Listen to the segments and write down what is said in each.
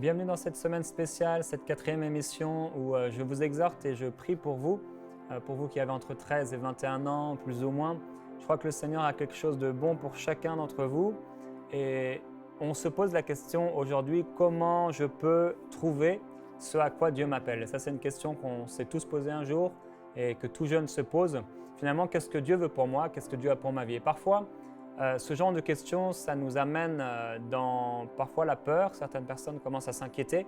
Bienvenue dans cette semaine spéciale, cette 4e émission où je vous exhorte et je prie pour vous qui avez entre 13 et 21 ans, plus ou moins. Je crois que le Seigneur a quelque chose de bon pour chacun d'entre vous et on se pose la question aujourd'hui, comment je peux trouver ce à quoi Dieu m'appelle? Et ça, c'est une question qu'on s'est tous posée un jour et que tout jeune se pose. Finalement, qu'est-ce que Dieu veut pour moi? Qu'est-ce que Dieu a pour ma vie? Et parfois, ce genre de questions, ça nous amène dans parfois la peur. Certaines personnes commencent à s'inquiéter,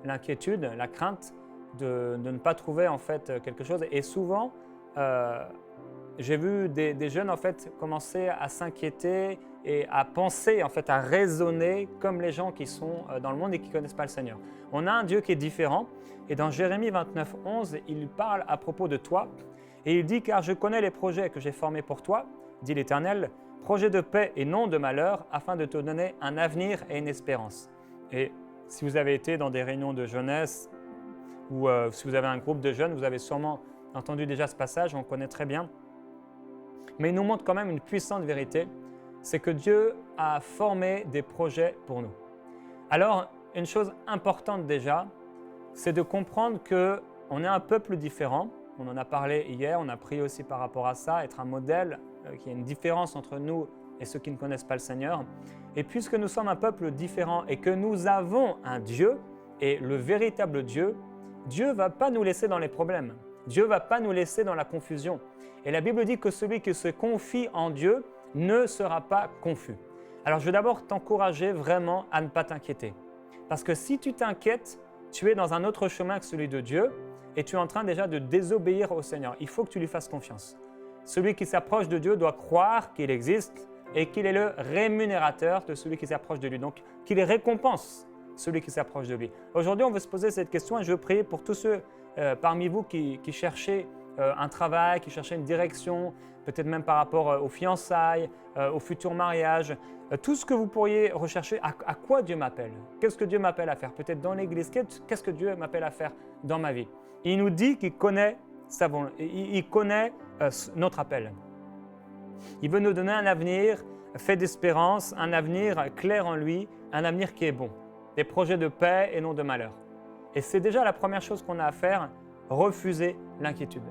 l'inquiétude, la crainte de ne pas trouver en fait quelque chose. Et souvent, j'ai vu des jeunes en fait commencer à s'inquiéter et à penser, en fait, à raisonner comme les gens qui sont dans le monde et qui ne connaissent pas le Seigneur. On a un Dieu qui est différent. Et dans Jérémie 29, 11, il parle à propos de toi. Et il dit « Car je connais les projets que j'ai formés pour toi, dit l'Éternel, projet de paix et non de malheur, afin de te donner un avenir et une espérance. » Et si vous avez été dans des réunions de jeunesse ou si vous avez un groupe de jeunes, vous avez sûrement entendu déjà ce passage, on connaît très bien. Mais il nous montre quand même une puissante vérité, c'est que Dieu a formé des projets pour nous. Alors, une chose importante déjà, c'est de comprendre qu'on est un peuple différent. On en a parlé hier, on a prié aussi par rapport à ça, être un modèle, qu'il y a une différence entre nous et ceux qui ne connaissent pas le Seigneur. Et puisque nous sommes un peuple différent et que nous avons un Dieu, et le véritable Dieu, Dieu ne va pas nous laisser dans les problèmes. Dieu ne va pas nous laisser dans la confusion. Et la Bible dit que celui qui se confie en Dieu ne sera pas confus. Alors je veux d'abord t'encourager vraiment à ne pas t'inquiéter. Parce que si tu t'inquiètes, tu es dans un autre chemin que celui de Dieu et tu es en train déjà de désobéir au Seigneur. Il faut que tu lui fasses confiance. Celui qui s'approche de Dieu doit croire qu'il existe et qu'il est le rémunérateur de celui qui s'approche de lui. Donc, qu'il récompense celui qui s'approche de lui. Aujourd'hui, on veut se poser cette question et je veux prier pour tous ceux parmi vous qui cherchaient un travail, qui cherchaient une direction, peut-être même par rapport aux fiançailles, au futur mariage, tout ce que vous pourriez rechercher, à quoi Dieu m'appelle? Qu'est-ce que Dieu m'appelle à faire? Peut-être dans l'Église, qu'est-ce que Dieu m'appelle à faire dans ma vie? Il nous dit qu'il connaît il connaît notre appel. Il veut nous donner un avenir fait d'espérance, un avenir clair en lui, un avenir qui est bon. Des projets de paix et non de malheur. Et c'est déjà la première chose qu'on a à faire, refuser l'inquiétude.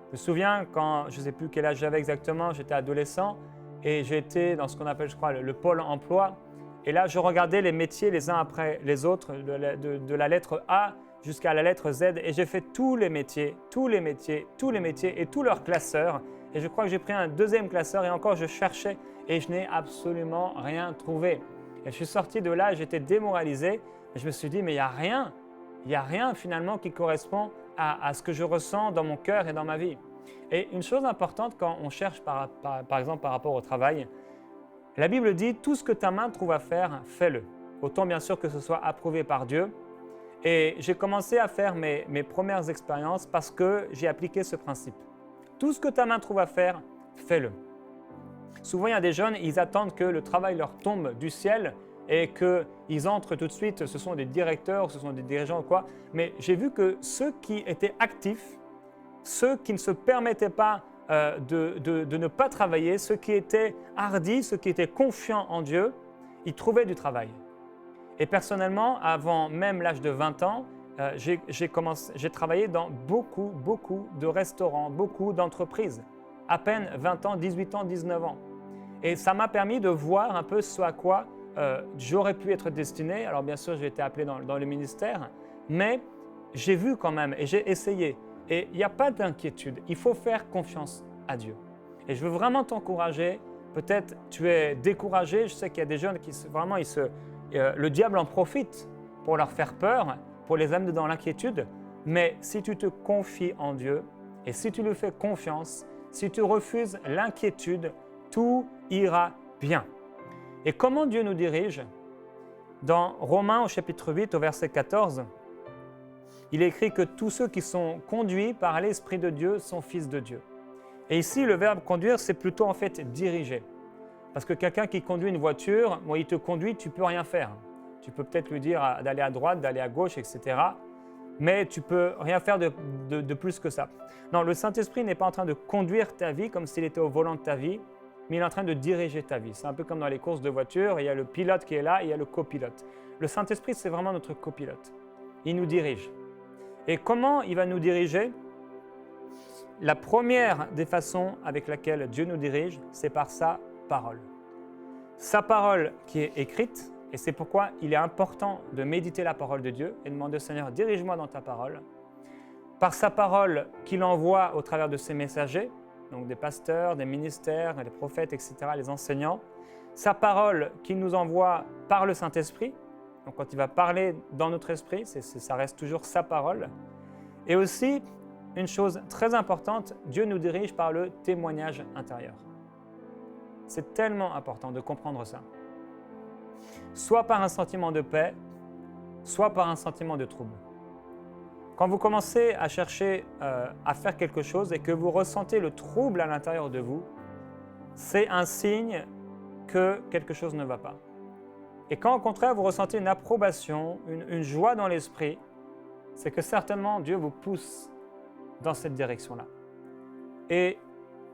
Je me souviens quand, je ne sais plus quel âge j'avais exactement, j'étais adolescent et j'étais dans ce qu'on appelle, je crois, le pôle emploi. Et là, je regardais les métiers les uns après les autres, de la lettre A jusqu'à la lettre Z. Et j'ai fait tous les métiers et tous leurs classeurs. Et je crois que j'ai pris un deuxième classeur et encore je cherchais et je n'ai absolument rien trouvé. Et je suis sorti de là et j'étais démoralisé. Et je me suis dit, mais il n'y a rien finalement qui correspond à ce que je ressens dans mon cœur et dans ma vie. Et une chose importante quand on cherche par exemple par rapport au travail, la Bible dit tout ce que ta main trouve à faire, fais-le. Autant bien sûr que ce soit approuvé par Dieu. Et j'ai commencé à faire mes premières expériences parce que j'ai appliqué ce principe. Tout ce que ta main trouve à faire, fais-le. Souvent, il y a des jeunes, ils attendent que le travail leur tombe du ciel et qu'ils entrent tout de suite, ce sont des directeurs, ce sont des dirigeants ou quoi. Mais j'ai vu que ceux qui étaient actifs, ceux qui ne se permettaient pas de ne pas travailler, ceux qui étaient hardis, ceux qui étaient confiants en Dieu, ils trouvaient du travail. Et personnellement, avant même l'âge de 20 ans, j'ai travaillé dans beaucoup de restaurants, beaucoup d'entreprises. À peine 20 ans, 18 ans, 19 ans. Et ça m'a permis de voir un peu ce à quoi j'aurais pu être destiné. Alors bien sûr, j'ai été appelé dans le ministère, mais j'ai vu quand même et j'ai essayé. Et il n'y a pas d'inquiétude, il faut faire confiance à Dieu. Et je veux vraiment t'encourager. Peut-être tu es découragé, je sais qu'il y a des jeunes qui vraiment, le diable en profite pour leur faire peur, pour les amener dans l'inquiétude. Mais si tu te confies en Dieu et si tu lui fais confiance, si tu refuses l'inquiétude, tout ira bien. Et comment Dieu nous dirige? Dans Romains au chapitre 8 au verset 14, il est écrit que tous ceux qui sont conduits par l'Esprit de Dieu sont fils de Dieu. Et ici, le verbe conduire, c'est plutôt en fait diriger. Parce que quelqu'un qui conduit une voiture, bon, il te conduit, tu ne peux rien faire. Tu peux peut-être lui dire d'aller à droite, d'aller à gauche, etc. Mais tu ne peux rien faire de plus que ça. Non, le Saint-Esprit n'est pas en train de conduire ta vie comme s'il était au volant de ta vie, mais il est en train de diriger ta vie. C'est un peu comme dans les courses de voiture, il y a le pilote qui est là et il y a le copilote. Le Saint-Esprit, c'est vraiment notre copilote. Il nous dirige. Et comment il va nous diriger? La première des façons avec laquelle Dieu nous dirige, c'est par sa parole. Sa parole qui est écrite, et c'est pourquoi il est important de méditer la parole de Dieu et demander au Seigneur, dirige-moi dans ta parole. Par sa parole qu'il envoie au travers de ses messagers, donc des pasteurs, des ministères, des prophètes, etc., les enseignants. Sa parole qu'il nous envoie par le Saint-Esprit, donc quand il va parler dans notre esprit, ça reste toujours sa parole. Et aussi, une chose très importante, Dieu nous dirige par le témoignage intérieur. C'est tellement important de comprendre ça. Soit par un sentiment de paix, soit par un sentiment de trouble. Quand vous commencez à chercher à faire quelque chose et que vous ressentez le trouble à l'intérieur de vous, c'est un signe que quelque chose ne va pas. Et quand au contraire vous ressentez une approbation, une joie dans l'esprit, c'est que certainement Dieu vous pousse dans cette direction-là. Et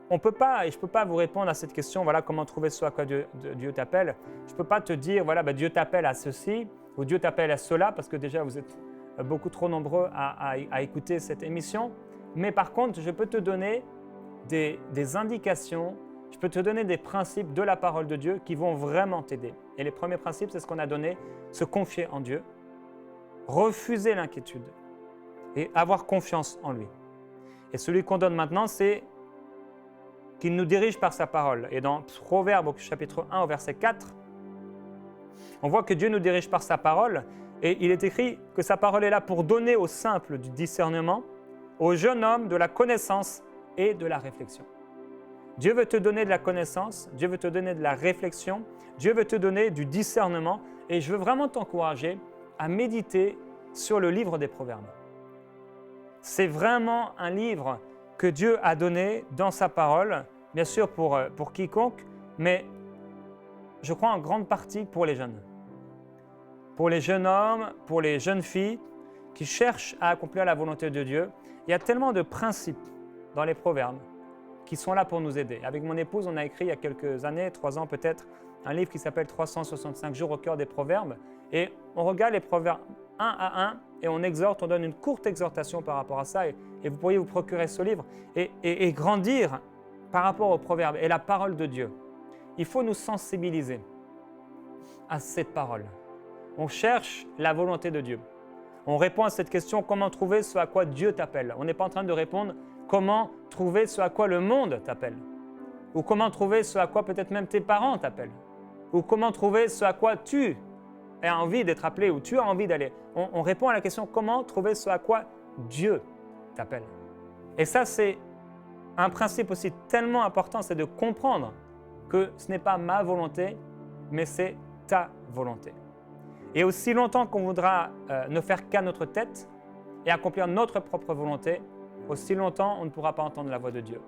on peut pas, et je ne peux pas vous répondre à cette question, voilà comment trouver ce à quoi Dieu t'appelle. Je ne peux pas te dire, voilà, Dieu t'appelle à ceci, ou Dieu t'appelle à cela, parce que déjà vous êtes beaucoup trop nombreux à écouter cette émission. Mais par contre, je peux te donner des indications, je peux te donner des principes de la parole de Dieu qui vont vraiment t'aider. Et les premiers principes, c'est ce qu'on a donné, se confier en Dieu, refuser l'inquiétude et avoir confiance en lui. Et celui qu'on donne maintenant, c'est qu'il nous dirige par sa parole. Et dans Proverbes au chapitre 1 au verset 4, on voit que Dieu nous dirige par sa parole et il est écrit que sa parole est là pour donner aux simples du discernement, aux jeunes hommes de la connaissance et de la réflexion. Dieu veut te donner de la connaissance, Dieu veut te donner de la réflexion, Dieu veut te donner du discernement et je veux vraiment t'encourager à méditer sur le livre des Proverbes. C'est vraiment un livre que Dieu a donné dans sa parole, bien sûr pour quiconque, mais je crois en grande partie pour les jeunes. Pour les jeunes hommes, pour les jeunes filles qui cherchent à accomplir la volonté de Dieu. Il y a tellement de principes dans les Proverbes qui sont là pour nous aider. Avec mon épouse, on a écrit il y a quelques années, 3 ans peut-être, un livre qui s'appelle 365 jours au cœur des Proverbes. Et on regarde les Proverbes un à un et on exhorte, on donne une courte exhortation par rapport à ça. Et vous pourriez vous procurer ce livre et grandir par rapport aux Proverbes et la parole de Dieu. Il faut nous sensibiliser à cette parole. On cherche la volonté de Dieu. On répond à cette question, comment trouver ce à quoi Dieu t'appelle. On n'est pas en train de répondre comment trouver ce à quoi le monde t'appelle. Ou comment trouver ce à quoi peut-être même tes parents t'appellent. Ou comment trouver ce à quoi tu as envie d'être appelé ou tu as envie d'aller. On répond à la question, comment trouver ce à quoi Dieu t'appelle. Et ça, c'est un principe aussi tellement important, c'est de comprendre que ce n'est pas ma volonté, mais c'est ta volonté. Et aussi longtemps qu'on voudra ne faire qu'à notre tête et accomplir notre propre volonté, aussi longtemps on ne pourra pas entendre la voix de Dieu.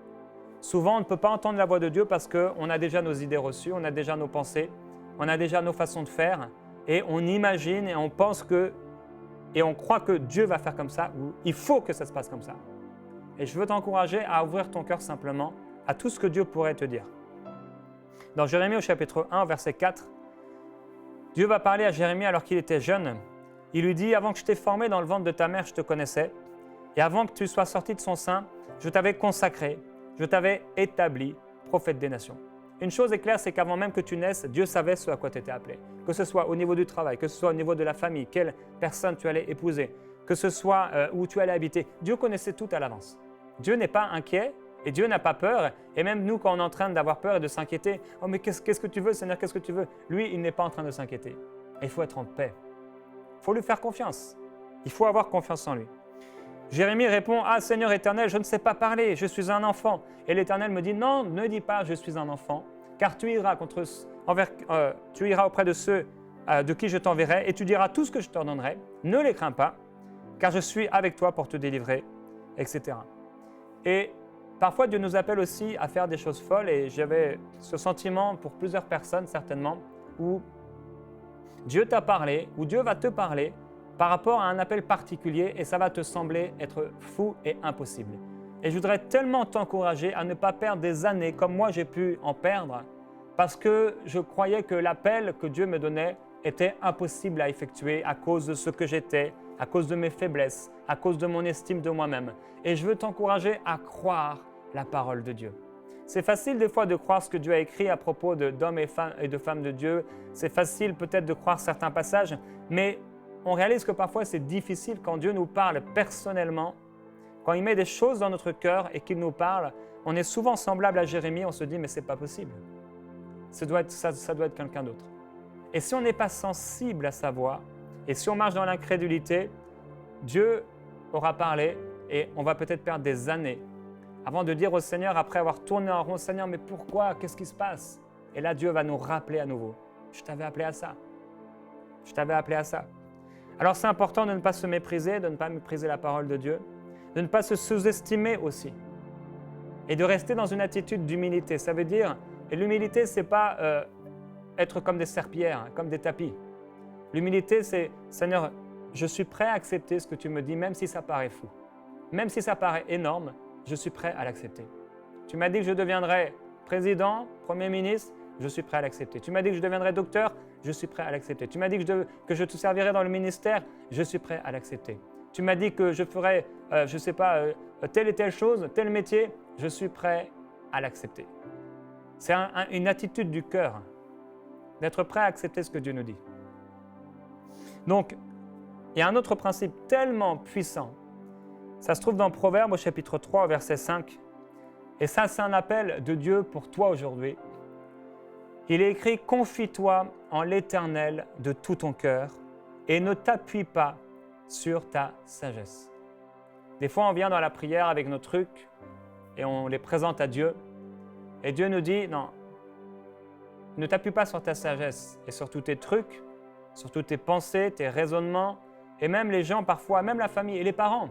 Souvent, on ne peut pas entendre la voix de Dieu parce qu'on a déjà nos idées reçues, on a déjà nos pensées, on a déjà nos façons de faire et on imagine et on pense que et on croit que Dieu va faire comme ça ou il faut que ça se passe comme ça. Et je veux t'encourager à ouvrir ton cœur simplement à tout ce que Dieu pourrait te dire. Dans Jérémie au chapitre 1, verset 4, Dieu va parler à Jérémie alors qu'il était jeune. Il lui dit « Avant que je t'ai formé dans le ventre de ta mère, je te connaissais. Et avant que tu sois sorti de son sein, je t'avais consacré, je t'avais établi prophète des nations. » Une chose est claire, c'est qu'avant même que tu naisses, Dieu savait ce à quoi tu étais appelé. Que ce soit au niveau du travail, que ce soit au niveau de la famille, quelle personne tu allais épouser, que ce soit où tu allais habiter. Dieu connaissait tout à l'avance. Dieu n'est pas inquiet et Dieu n'a pas peur. Et même nous, quand on est en train d'avoir peur et de s'inquiéter, « Oh mais qu'est-ce que tu veux, Seigneur, qu'est-ce que tu veux ?» Lui, il n'est pas en train de s'inquiéter. Il faut être en paix. Il faut lui faire confiance. Il faut avoir confiance en lui. Jérémie répond « Ah Seigneur éternel, je ne sais pas parler, je suis un enfant. » Et l'Éternel me dit « Non, ne dis pas je suis un enfant, car tu iras auprès de ceux de qui je t'enverrai et tu diras tout ce que je t'ordonnerai. Ne les crains pas, car je suis avec toi pour te délivrer, etc. » Et parfois Dieu nous appelle aussi à faire des choses folles et j'avais ce sentiment pour plusieurs personnes certainement où Dieu t'a parlé, où Dieu va te parler par rapport à un appel particulier et ça va te sembler être fou et impossible. Et je voudrais tellement t'encourager à ne pas perdre des années comme moi j'ai pu en perdre parce que je croyais que l'appel que Dieu me donnait était impossible à effectuer à cause de ce que j'étais, à cause de mes faiblesses, à cause de mon estime de moi-même. Et je veux t'encourager à croire la parole de Dieu. C'est facile des fois de croire ce que Dieu a écrit à propos d'hommes et de femmes de Dieu. C'est facile peut-être de croire certains passages, mais on réalise que parfois c'est difficile quand Dieu nous parle personnellement. Quand il met des choses dans notre cœur et qu'il nous parle, on est souvent semblable à Jérémie, on se dit mais c'est pas possible. Ça doit être quelqu'un d'autre. Et si on n'est pas sensible à sa voix, et si on marche dans l'incrédulité, Dieu aura parlé et on va peut-être perdre des années avant de dire au Seigneur, après avoir tourné en rond, Seigneur, mais pourquoi? Qu'est-ce qui se passe? Et là, Dieu va nous rappeler à nouveau. Je t'avais appelé à ça. Je t'avais appelé à ça. Alors c'est important de ne pas se mépriser, de ne pas mépriser la parole de Dieu, de ne pas se sous-estimer aussi et de rester dans une attitude d'humilité. Ça veut dire, et l'humilité, ce n'est pas être comme des serpillères, comme des tapis. L'humilité, c'est, Seigneur, je suis prêt à accepter ce que tu me dis, même si ça paraît fou. Même si ça paraît énorme, je suis prêt à l'accepter. Tu m'as dit que je deviendrais président, premier ministre, je suis prêt à l'accepter. Tu m'as dit que je deviendrais docteur, je suis prêt à l'accepter. Tu m'as dit que je te servirais dans le ministère, je suis prêt à l'accepter. Tu m'as dit que je ferais, je ne sais pas, telle et telle chose, tel métier, je suis prêt à l'accepter. C'est une attitude du cœur, d'être prêt à accepter ce que Dieu nous dit. Donc, il y a un autre principe tellement puissant. Ça se trouve dans Proverbes au chapitre 3, verset 5. Et ça, c'est un appel de Dieu pour toi aujourd'hui. Il est écrit « Confie-toi en l'Éternel de tout ton cœur et ne t'appuie pas sur ta sagesse. » Des fois, on vient dans la prière avec nos trucs et on les présente à Dieu. Et Dieu nous dit « Non, ne t'appuie pas sur ta sagesse et sur tous tes trucs, sur toutes tes pensées, tes raisonnements, et même les gens parfois, même la famille et les parents.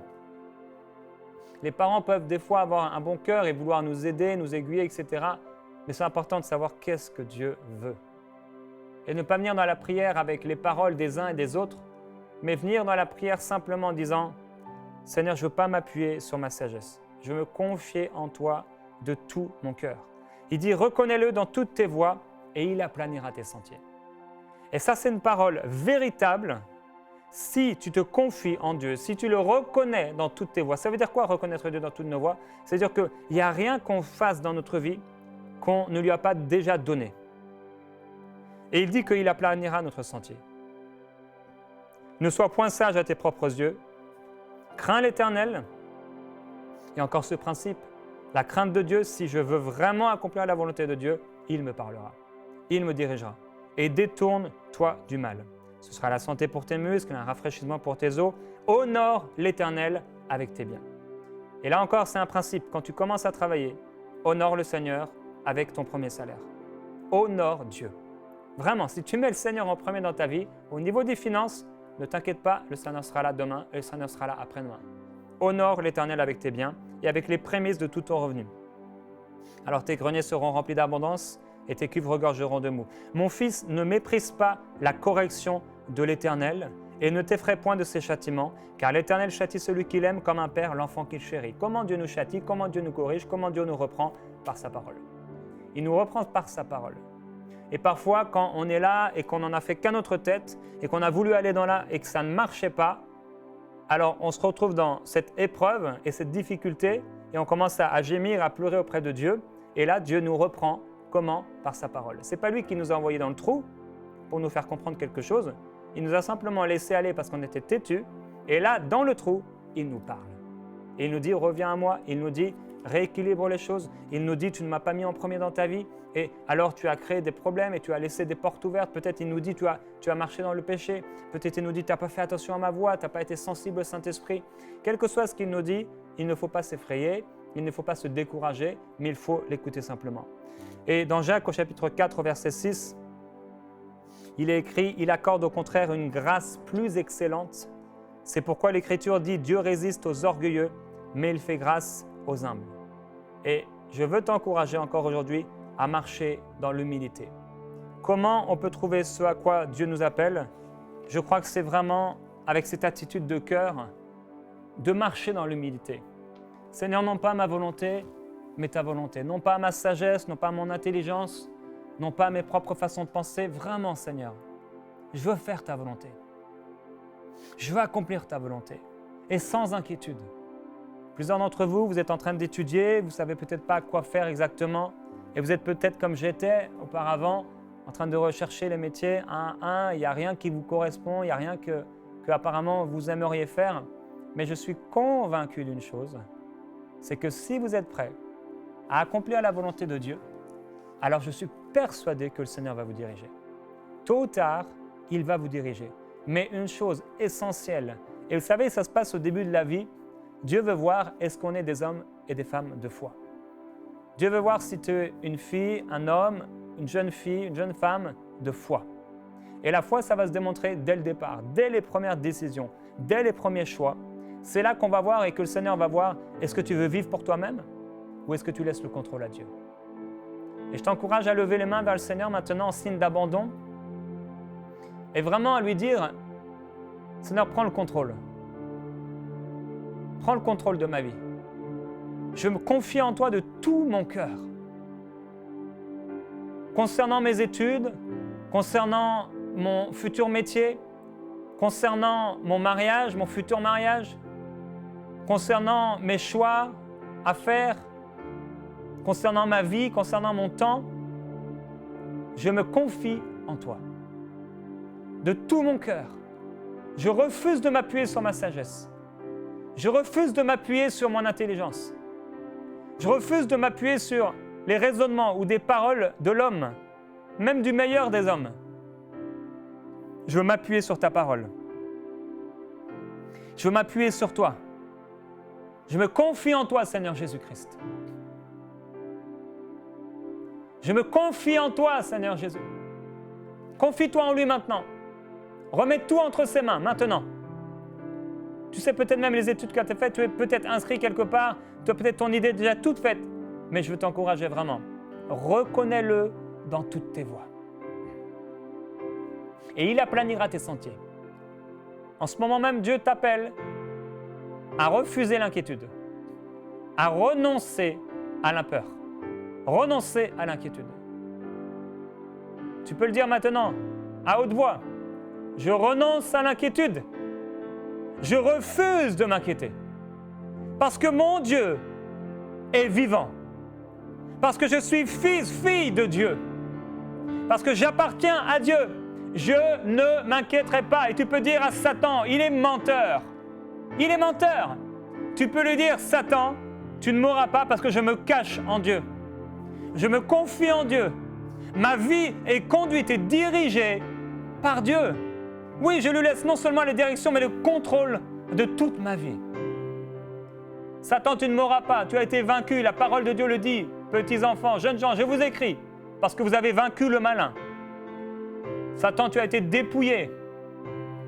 Les parents peuvent des fois avoir un bon cœur et vouloir nous aider, nous aiguiller, etc. Mais c'est important de savoir qu'est-ce que Dieu veut. Et ne pas venir dans la prière avec les paroles des uns et des autres, mais venir dans la prière simplement en disant « Seigneur, je ne veux pas m'appuyer sur ma sagesse. Je veux me confier en toi de tout mon cœur. » Il dit « Reconnais-le dans toutes tes voies et il aplanira tes sentiers. » Et ça, c'est une parole véritable. Si tu te confies en Dieu, si tu le reconnais dans toutes tes voies, ça veut dire quoi reconnaître Dieu dans toutes nos voies? C'est-à-dire qu'il n'y a rien qu'on fasse dans notre vie qu'on ne lui a pas déjà donné. Et il dit qu'il aplanira notre sentier. Ne sois point sage à tes propres yeux, crains l'Éternel. Et encore ce principe, la crainte de Dieu, si je veux vraiment accomplir la volonté de Dieu, il me parlera, il me dirigera. Et détourne-toi du mal. Ce sera la santé pour tes muscles, un rafraîchissement pour tes os. Honore l'Éternel avec tes biens. Et là encore, c'est un principe. Quand tu commences à travailler, honore le Seigneur avec ton premier salaire. Honore Dieu. Vraiment, si tu mets le Seigneur en premier dans ta vie, au niveau des finances, ne t'inquiète pas, le Seigneur sera là demain et le Seigneur sera là après-demain. Honore l'Éternel avec tes biens et avec les prémices de tout ton revenu. Alors tes greniers seront remplis d'abondance et tes cuves regorgeront de mou. Mon fils, ne méprise pas la correction de l'Éternel et ne t'effraie point de ses châtiments, car l'Éternel châtie celui qu'il aime comme un père l'enfant qu'il chérit. Comment Dieu nous châtie, comment Dieu nous corrige, comment Dieu nous reprend? Par sa parole. Il nous reprend par sa parole. Et parfois, quand on est là et qu'on n'en a fait qu'à notre tête et qu'on a voulu aller dans là et que ça ne marchait pas, alors on se retrouve dans cette épreuve et cette difficulté et on commence à gémir, à pleurer auprès de Dieu. Et là, Dieu nous reprend. Comment? Par sa parole. Ce n'est pas lui qui nous a envoyés dans le trou pour nous faire comprendre quelque chose. Il nous a simplement laissé aller parce qu'on était têtus. Et là, dans le trou, il nous parle. Et il nous dit, reviens à moi. Il nous dit, rééquilibre les choses. Il nous dit, tu ne m'as pas mis en premier dans ta vie. Et alors, tu as créé des problèmes et tu as laissé des portes ouvertes. Peut-être il nous dit, tu as marché dans le péché. Peut-être il nous dit, tu n'as pas fait attention à ma voix. Tu n'as pas été sensible au Saint-Esprit. Quel que soit ce qu'il nous dit, il ne faut pas s'effrayer. Il ne faut pas se décourager, mais il faut l'écouter simplement. Et dans Jacques au chapitre 4, au verset 6, il est écrit « Il accorde au contraire une grâce plus excellente. C'est pourquoi l'Écriture dit « Dieu résiste aux orgueilleux, mais il fait grâce aux humbles. » Et je veux t'encourager encore aujourd'hui à marcher dans l'humilité. Comment on peut trouver ce à quoi Dieu nous appelle? Je crois que c'est vraiment avec cette attitude de cœur de marcher dans l'humilité. Seigneur, non pas ma volonté, mais ta volonté. Non pas ma sagesse, non pas mon intelligence, non pas mes propres façons de penser. Vraiment, Seigneur, je veux faire ta volonté. Je veux accomplir ta volonté. Et sans inquiétude. Plusieurs d'entre vous, vous êtes en train d'étudier, vous ne savez peut-être pas quoi faire exactement. Et vous êtes peut-être comme j'étais auparavant, en train de rechercher les métiers un à un. Il n'y a rien qui vous correspond, il n'y a rien que apparemment vous aimeriez faire. Mais je suis convaincu d'une chose, c'est que si vous êtes prêts à accomplir la volonté de Dieu, alors je suis persuadé que le Seigneur va vous diriger. Tôt ou tard, il va vous diriger. Mais une chose essentielle, et vous savez, ça se passe au début de la vie, Dieu veut voir est-ce qu'on est des hommes et des femmes de foi. Dieu veut voir si tu es une fille, un homme, une jeune fille, une jeune femme de foi. Et la foi, ça va se démontrer dès le départ, dès les premières décisions, dès les premiers choix. C'est là qu'on va voir et que le Seigneur va voir, est-ce que tu veux vivre pour toi-même ou est-ce que tu laisses le contrôle à Dieu? Et je t'encourage à lever les mains vers le Seigneur maintenant en signe d'abandon et vraiment à lui dire, Seigneur, prends le contrôle. Prends le contrôle de ma vie. Je me confie en toi de tout mon cœur. Concernant mes études, concernant mon futur métier, concernant mon mariage, mon futur mariage, concernant mes choix à faire, concernant ma vie, concernant mon temps, je me confie en toi. De tout mon cœur. Je refuse de m'appuyer sur ma sagesse. Je refuse de m'appuyer sur mon intelligence. Je refuse de m'appuyer sur les raisonnements ou des paroles de l'homme, même du meilleur des hommes. Je veux m'appuyer sur ta parole. Je veux m'appuyer sur toi. Je me confie en toi, Seigneur Jésus-Christ. Je me confie en toi, Seigneur Jésus. Confie-toi en lui maintenant. Remets tout entre ses mains, maintenant. Tu sais peut-être même les études que tu as faites, tu es peut-être inscrit quelque part, tu as peut-être ton idée déjà toute faite, mais je veux t'encourager vraiment. Reconnais-le dans toutes tes voies. Et il aplanira tes sentiers. En ce moment même, Dieu t'appelle à refuser l'inquiétude, à renoncer à la peur, renoncer à l'inquiétude. Tu peux le dire maintenant, à haute voix. Je renonce à l'inquiétude. Je refuse de m'inquiéter. Parce que mon Dieu est vivant. Parce que je suis fils, fille de Dieu. Parce que j'appartiens à Dieu. Je ne m'inquiéterai pas. Et tu peux dire à Satan, il est menteur. Il est menteur. Tu peux lui dire, Satan, tu ne mourras pas parce que je me cache en Dieu. Je me confie en Dieu. Ma vie est conduite et dirigée par Dieu. Oui, je lui laisse non seulement les directions, mais le contrôle de toute ma vie. Satan, tu ne mourras pas, tu as été vaincu, la parole de Dieu le dit. Petits enfants, jeunes gens, je vous écris, parce que vous avez vaincu le malin. Satan, tu as été dépouillé.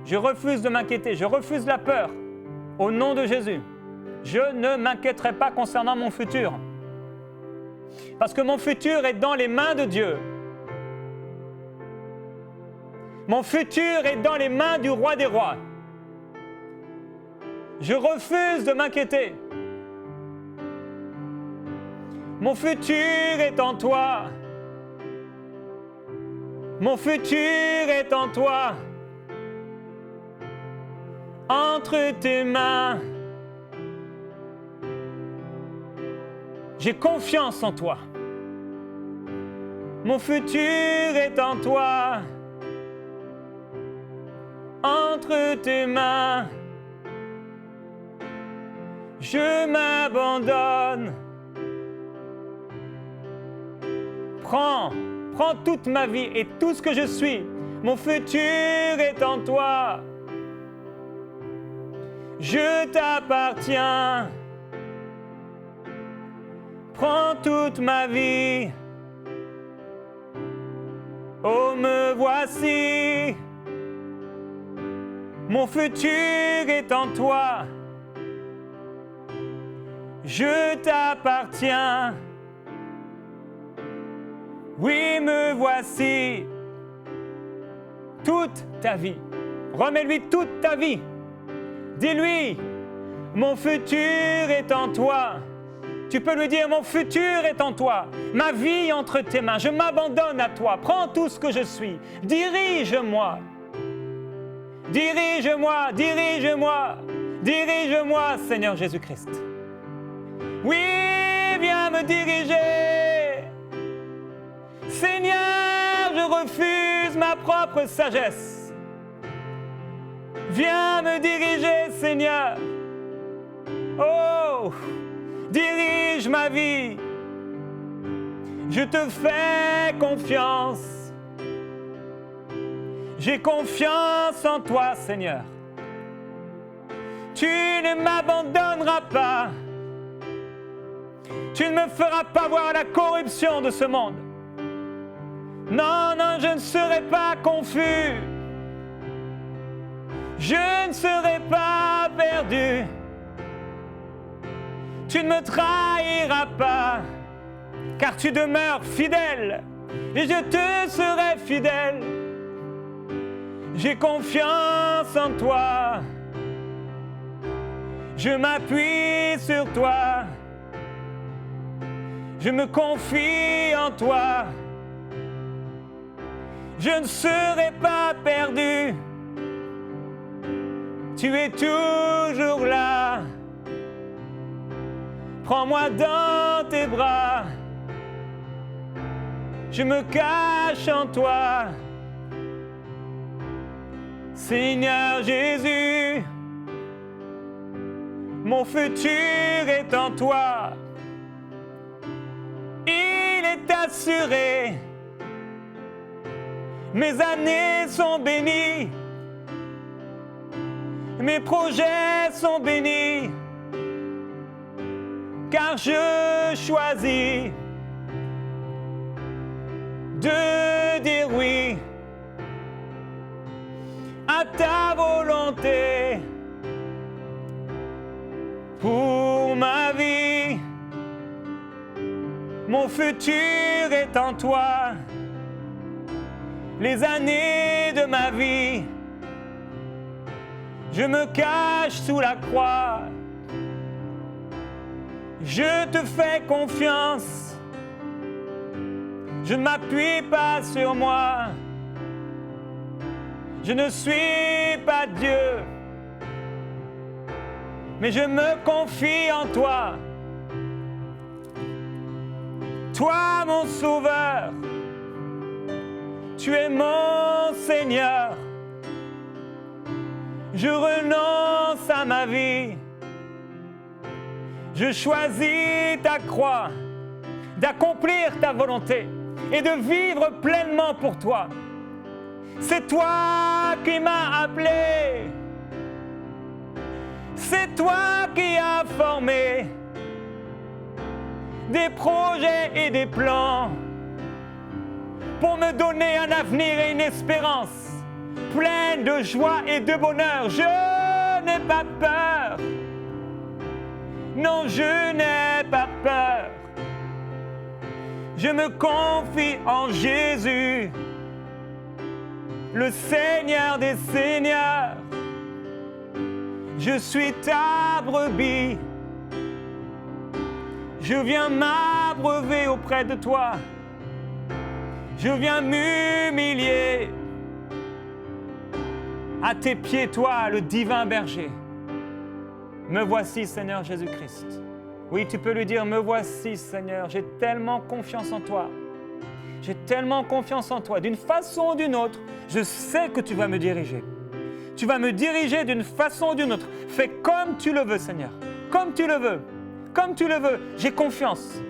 Je refuse de m'inquiéter, je refuse la peur. Au nom de Jésus, je ne m'inquiéterai pas concernant mon futur. Parce que mon futur est dans les mains de Dieu. Mon futur est dans les mains du roi des rois. Je refuse de m'inquiéter. Mon futur est en toi. Mon futur est en toi. Entre tes mains. J'ai confiance en toi. Mon futur est en toi. Entre tes mains, je m'abandonne. Prends toute ma vie et tout ce que je suis. Mon futur est en toi. Je t'appartiens. Prends toute ma vie. Oh, me voici. Mon futur est en toi. Je t'appartiens. Oui, me voici. Toute ta vie. Remets-lui toute ta vie. Dis-lui, Mon futur est en toi. Tu peux lui dire, mon futur est en toi. Ma vie entre tes mains. Je m'abandonne à toi. Prends tout ce que je suis. Dirige-moi. Dirige-moi, dirige-moi. Dirige-moi, Seigneur Jésus-Christ. Oui, viens me diriger. Seigneur, je refuse ma propre sagesse. Viens me diriger, Seigneur. Oh, dirige ma vie. Je te fais confiance. J'ai confiance en toi, Seigneur. Tu ne m'abandonneras pas. Tu ne me feras pas voir la corruption de ce monde. Non, non, je ne serai pas confus. Je ne serai pas perdu. Tu ne me trahiras pas, car tu demeures fidèle, et je te serai fidèle. J'ai confiance en toi. Je m'appuie sur toi. Je me confie en toi. Je ne serai pas perdu. Tu es toujours là. Prends-moi dans tes bras. Je me cache en toi. Seigneur Jésus, mon futur est en toi. Il est assuré. Mes années sont bénies. Mes projets sont bénis. Car je choisis de dire oui à ta volonté pour ma vie. Mon futur est en toi. Les années de ma vie, je me cache sous la croix. Je te fais confiance. Je ne m'appuie pas sur moi. Je ne suis pas Dieu. Mais je me confie en toi. Toi, mon Sauveur. Tu es mon Seigneur. Je renonce à ma vie. Je choisis ta croix, d'accomplir ta volonté et de vivre pleinement pour toi. C'est toi qui m'as appelé. C'est toi qui as formé des projets et des plans pour me donner un avenir et une espérance pleine de joie et de bonheur. Je n'ai pas peur. Non, je n'ai pas peur. Je me confie en Jésus, le Seigneur des Seigneurs. Je suis ta brebis. Je viens m'abreuver auprès de toi. Je viens m'humilier à tes pieds, toi, le divin berger. Me voici, Seigneur Jésus-Christ. Oui, tu peux lui dire, me voici, Seigneur, j'ai tellement confiance en toi. J'ai tellement confiance en toi. D'une façon ou d'une autre, je sais que tu vas me diriger. Tu vas me diriger d'une façon ou d'une autre. Fais comme tu le veux, Seigneur. Comme tu le veux. Comme tu le veux. J'ai confiance.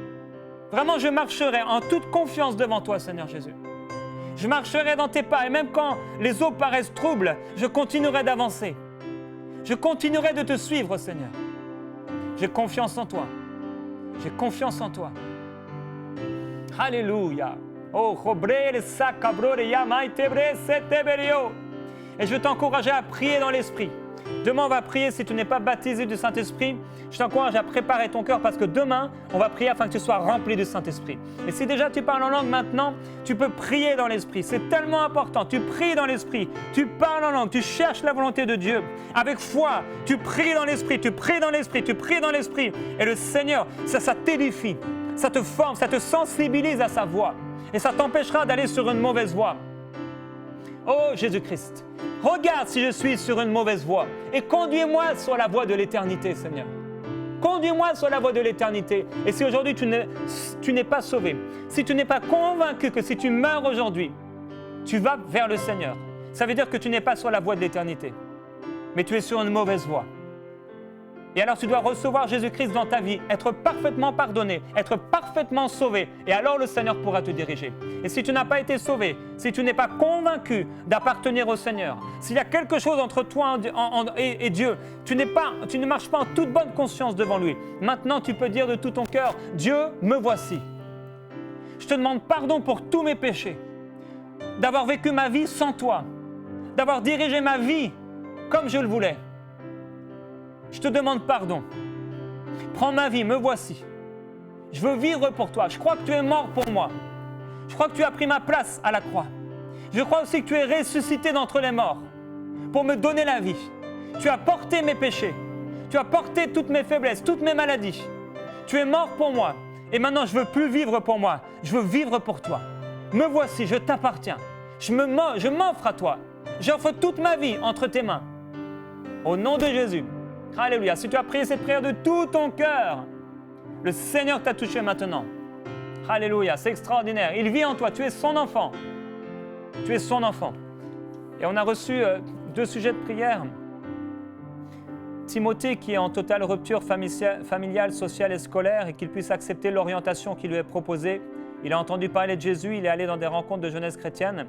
Vraiment, je marcherai en toute confiance devant toi, Seigneur Jésus. Je marcherai dans tes pas et même quand les eaux paraissent troubles, je continuerai d'avancer. Je continuerai de te suivre, Seigneur. J'ai confiance en toi. J'ai confiance en toi. Alléluia. Oh, et je veux t'encourager à prier dans l'esprit. Demain, on va prier. Si tu n'es pas baptisé du Saint-Esprit, je t'encourage à préparer ton cœur parce que demain, on va prier afin que tu sois rempli du Saint-Esprit. Et si déjà tu parles en langue maintenant, tu peux prier dans l'Esprit. C'est tellement important. Tu pries dans l'Esprit. Tu parles en langue. Tu cherches la volonté de Dieu. Avec foi, tu pries dans l'Esprit. Tu pries dans l'Esprit. Tu pries dans l'Esprit. Et le Seigneur, ça t'édifie. Ça te forme. Ça te sensibilise à sa voix. Et ça t'empêchera d'aller sur une mauvaise voie. Oh Jésus-Christ, regarde si je suis sur une mauvaise voie et conduis-moi sur la voie de l'éternité, Seigneur. Conduis-moi sur la voie de l'éternité. Et si aujourd'hui tu n'es pas sauvé, si tu n'es pas convaincu que si tu meurs aujourd'hui, tu vas vers le Seigneur, ça veut dire que tu n'es pas sur la voie de l'éternité, mais tu es sur une mauvaise voie. Et alors tu dois recevoir Jésus-Christ dans ta vie, être parfaitement pardonné, être parfaitement sauvé. Et alors le Seigneur pourra te diriger. Et si tu n'as pas été sauvé, si tu n'es pas convaincu d'appartenir au Seigneur, s'il y a quelque chose entre toi et Dieu, tu ne marches pas en toute bonne conscience devant lui. Maintenant tu peux dire de tout ton cœur, Dieu, me voici. Je te demande pardon pour tous mes péchés, d'avoir vécu ma vie sans toi, d'avoir dirigé ma vie comme je le voulais. Je te demande pardon. Prends ma vie, me voici. Je veux vivre pour toi. Je crois que tu es mort pour moi. Je crois que tu as pris ma place à la croix. Je crois aussi que tu es ressuscité d'entre les morts pour me donner la vie. Tu as porté mes péchés. Tu as porté toutes mes faiblesses, toutes mes maladies. Tu es mort pour moi. Et maintenant, je ne veux plus vivre pour moi. Je veux vivre pour toi. Me voici, je t'appartiens. Je m'offre à toi. J'offre toute ma vie entre tes mains. Au nom de Jésus. Alléluia. Si tu as prié cette prière de tout ton cœur, le Seigneur t'a touché maintenant. Alléluia. C'est extraordinaire. Il vit en toi. Tu es son enfant. Tu es son enfant. Et on a reçu 2 sujets de prière. Timothée qui est en totale rupture familiale, sociale et scolaire et qu'il puisse accepter l'orientation qui lui est proposée. Il a entendu parler de Jésus. Il est allé dans des rencontres de jeunesse chrétienne.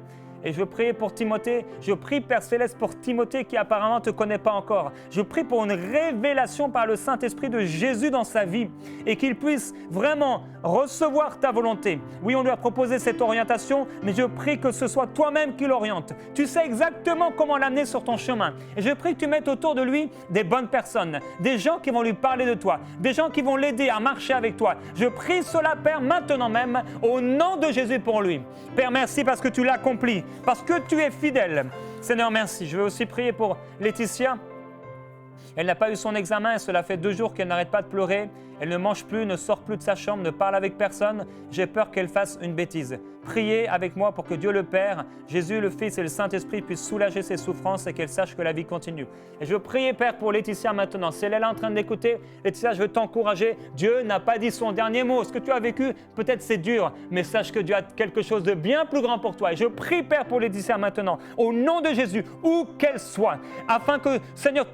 Et je veux prier pour Timothée. Je prie, Père Céleste, pour Timothée qui apparemment ne te connaît pas encore. Je prie pour une révélation par le Saint-Esprit de Jésus dans sa vie et qu'il puisse vraiment recevoir ta volonté. Oui, on lui a proposé cette orientation, mais je prie que ce soit toi-même qui l'oriente. Tu sais exactement comment l'amener sur ton chemin. Et je prie que tu mettes autour de lui des bonnes personnes, des gens qui vont lui parler de toi, des gens qui vont l'aider à marcher avec toi. Je prie cela, Père, maintenant même, au nom de Jésus pour lui. Père, merci parce que tu l'accomplis. Parce que tu es fidèle. Seigneur, merci. Je veux aussi prier pour Laetitia. Elle n'a pas eu son examen et cela fait 2 jours qu'elle n'arrête pas de pleurer. Elle ne mange plus, ne sort plus de sa chambre, ne parle avec personne. J'ai peur qu'elle fasse une bêtise. Priez avec moi pour que Dieu le Père, Jésus le Fils et le Saint-Esprit puissent soulager ses souffrances et qu'elle sache que la vie continue. Et je veux prier, Père, pour Laetitia maintenant. Si elle est là en train d'écouter, Laetitia, je veux t'encourager. Dieu n'a pas dit son dernier mot. Ce que tu as vécu, peut-être c'est dur, mais sache que Dieu a quelque chose de bien plus grand pour toi. Et je prie, Père, pour Laetitia maintenant, au nom de Jésus, où qu'elle soit, afin que, Seigneur,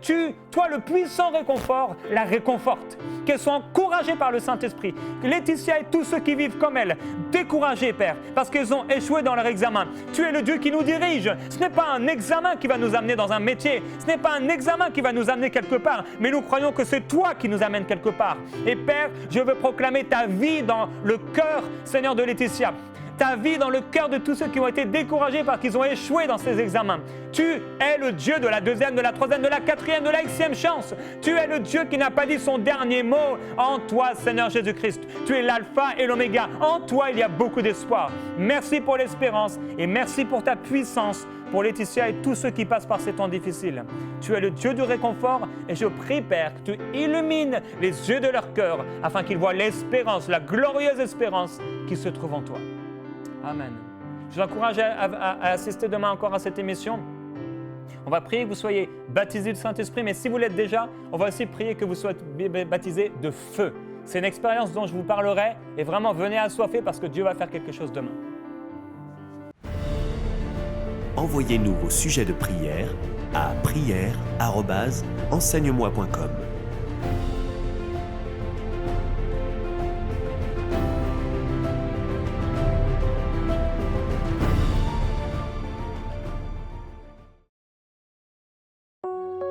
toi, le puissant réconfort, la réconforte. Qu'elle soit encouragée par le Saint-Esprit. Laetitia et tous ceux qui vivent comme elle, découragés, Père, parce qu'ils ont échoué dans leur examen. Tu es le Dieu qui nous dirige. Ce n'est pas un examen qui va nous amener dans un métier. Ce n'est pas un examen qui va nous amener quelque part. Mais nous croyons que c'est toi qui nous amène quelque part. Et Père, je veux proclamer ta vie dans le cœur, Seigneur, de Laetitia. Ta vie dans le cœur de tous ceux qui ont été découragés parce qu'ils ont échoué dans ces examens. Tu es le Dieu de la 2e, de la 3e, de la 4e, de la Xème chance. Tu es le Dieu qui n'a pas dit son dernier mot. En toi, Seigneur Jésus-Christ, tu es l'alpha et l'oméga. En toi, il y a beaucoup d'espoir. Merci pour l'espérance et merci pour ta puissance pour Laetitia et tous ceux qui passent par ces temps difficiles. Tu es le Dieu du réconfort et je prie, Père, que tu illumines les yeux de leur cœur afin qu'ils voient l'espérance, la glorieuse espérance qui se trouve en toi. Amen. Je vous encourage à assister demain encore à cette émission. On va prier que vous soyez baptisés du Saint-Esprit, mais si vous l'êtes déjà, on va aussi prier que vous soyez baptisés de feu. C'est une expérience dont je vous parlerai et vraiment venez assoiffés parce que Dieu va faire quelque chose demain. Envoyez-nous vos sujets de prière à prière@enseigne-moi.com.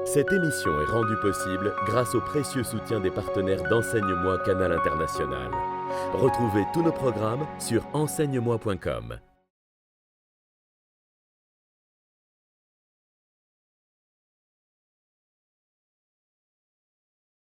Cette émission est rendue possible grâce au précieux soutien des partenaires d'Enseigne-moi Canal International. Retrouvez tous nos programmes sur enseigne-moi.com.